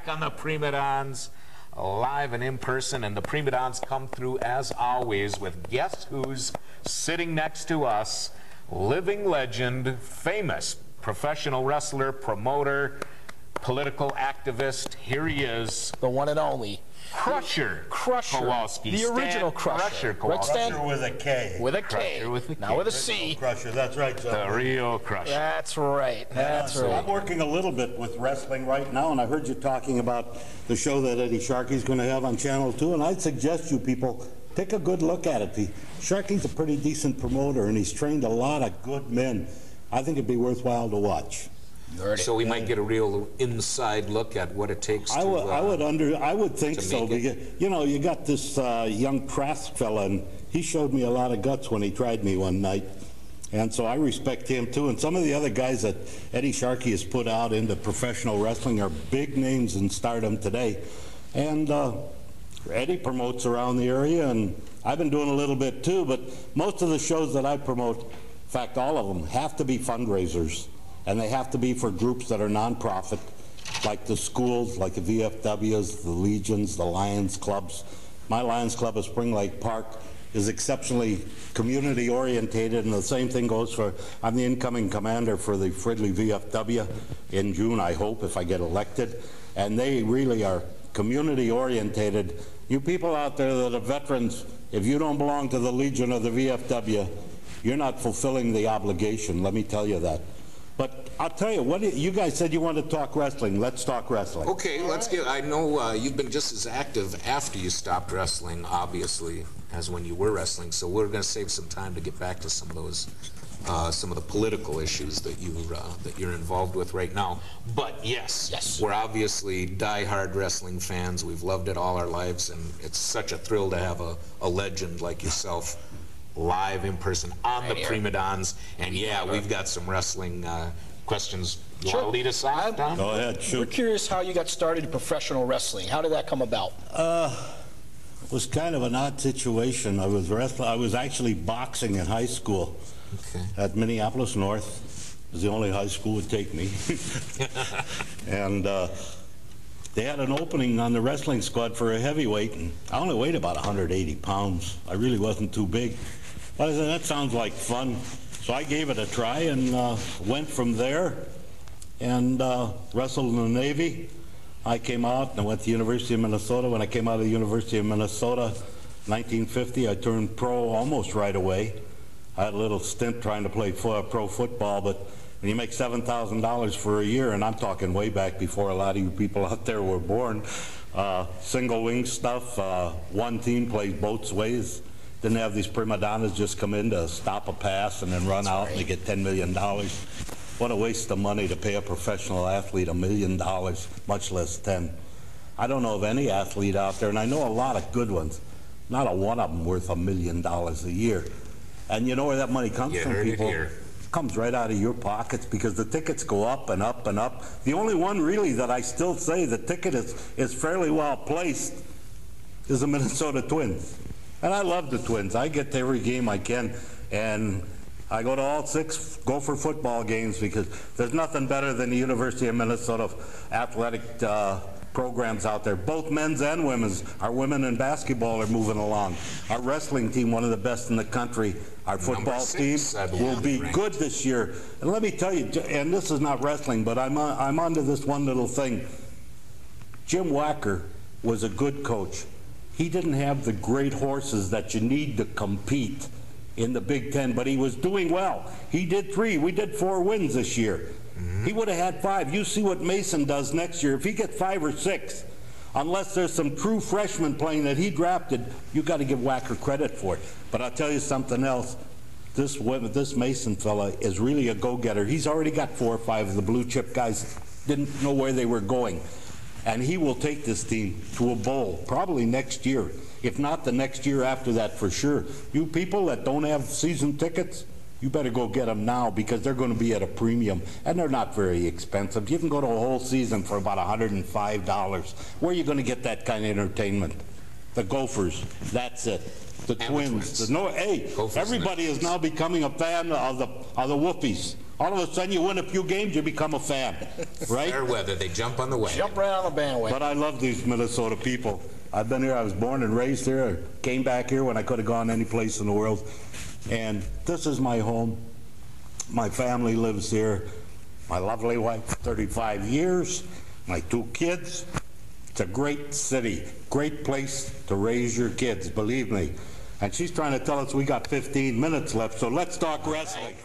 on the Prima-Donns, live and in person, and the Prima-Donns come through as always with guess who's sitting next to us, living legend, famous professional wrestler, promoter, political activist. Here he is, the one and only Krusher. Kowalski. The original Krusher. Kowalski. With a K. With a K. Now with a C. Krusher, that's right, Joe. The real Krusher. That's right. That's right. I'm working a little bit with wrestling right now, and I heard you talking about the show that Eddie Sharkey's going to have on Channel 2, and I'd suggest you people take a good look at it. Sharkey's a pretty decent promoter, and he's trained a lot of good men. I think it'd be worthwhile to watch. So we might get a real inside look at what it takes to I would think so, because you got this young Trask fella, and he showed me a lot of guts when he tried me one night, and so I respect him too. And some of the other guys that Eddie Sharkey has put out into professional wrestling are big names in stardom today, and Eddie promotes around the area, and I've been doing a little bit too, but most of the shows that I promote, in fact all of them, have to be fundraisers. And they have to be for groups that are nonprofit, like the schools, like the VFWs, the Legions, the Lions Clubs. My Lions Club at Spring Lake Park is exceptionally community orientated, and the same thing goes for, I'm the incoming commander for the Fridley VFW in June, I hope, if I get elected. And they really are community orientated. You people out there that are veterans, if you don't belong to the Legion or the VFW, you're not fulfilling the obligation, let me tell you that. But I'll tell you, you guys said you want to talk wrestling. Let's talk wrestling. Okay, let's get, I know you've been just as active after you stopped wrestling, obviously, as when you were wrestling, so we're going to save some time to get back to some of those, some of the political issues that you're involved with right now. But yes, we're obviously die-hard wrestling fans. We've loved it all our lives, and it's such a thrill to have a legend like yourself live in person on the Prima-Donns. And yeah, we've got some wrestling questions. You want to lead us off, Tom? Go ahead, shoot. We're curious how you got started in professional wrestling. How did that come about? It was kind of an odd situation. I was actually boxing in high school at Minneapolis North. It was the only high school would take me. And they had an opening on the wrestling squad for a heavyweight, and I only weighed about 180 pounds. I really wasn't too big. But I said, that sounds like fun. So I gave it a try and went from there and wrestled in the Navy. I came out and I went to the University of Minnesota. When I came out of the University of Minnesota, 1950, I turned pro almost right away. I had a little stint trying to play pro football, but when you make $7,000 for a year, and I'm talking way back before a lot of you people out there were born, single wing stuff, one team plays both ways. Didn't have these Prima-Donnas just come in to stop a pass and then run out and they get $10 million. What a waste of money to pay a professional athlete $1 million, much less 10. I don't know of any athlete out there, and I know a lot of good ones. Not a one of them worth $1 million a year. And you know where that money comes from, people? It comes right out of your pockets, because the tickets go up and up and up. The only one really that I still say the ticket is fairly well placed is the Minnesota Twins. And I love the Twins. I get to every game I can, and I go to all 6 Gopher football games, because there's nothing better than the University of Minnesota athletic programs out there. Both men's and women's. Our women in basketball are moving along. Our wrestling team, one of the best in the country. Our football team will be good this year. And let me tell you, and this is not wrestling, but I'm onto this one little thing. Jim Wacker was a good coach. He didn't have the great horses that you need to compete in the Big Ten, but he was doing well. He did 3. We did 4 wins this year. He would have had 5. You see what Mason does next year. If he gets 5 or 6, unless there's some true freshmen playing that he drafted, you got to give Wacker credit for it. But I'll tell you something else. This Mason fella is really a go-getter. He's already got 4 or 5 of the blue chip guys. Didn't know where they were going. And he will take this team to a bowl, probably next year. If not the next year after that, for sure. You people that don't have season tickets, you better go get them now, because they're going to be at a premium, and they're not very expensive. You can go to a whole season for about $105. Where are you going to get that kind of entertainment? The Gophers, that's it. The Twins. Hey, everybody is now becoming a fan of the Whoopies. All of a sudden, you win a few games, you become a fan, right? Fair weather, they jump on the wagon. Jump right on the bandwagon. But I love these Minnesota people. I've been here, I was born and raised here, I came back here when I could have gone any place in the world. And this is my home. My family lives here. My lovely wife, 35 years, my 2 kids. It's a great city, great place to raise your kids, believe me. And she's trying to tell us we got 15 minutes left, so let's talk wrestling.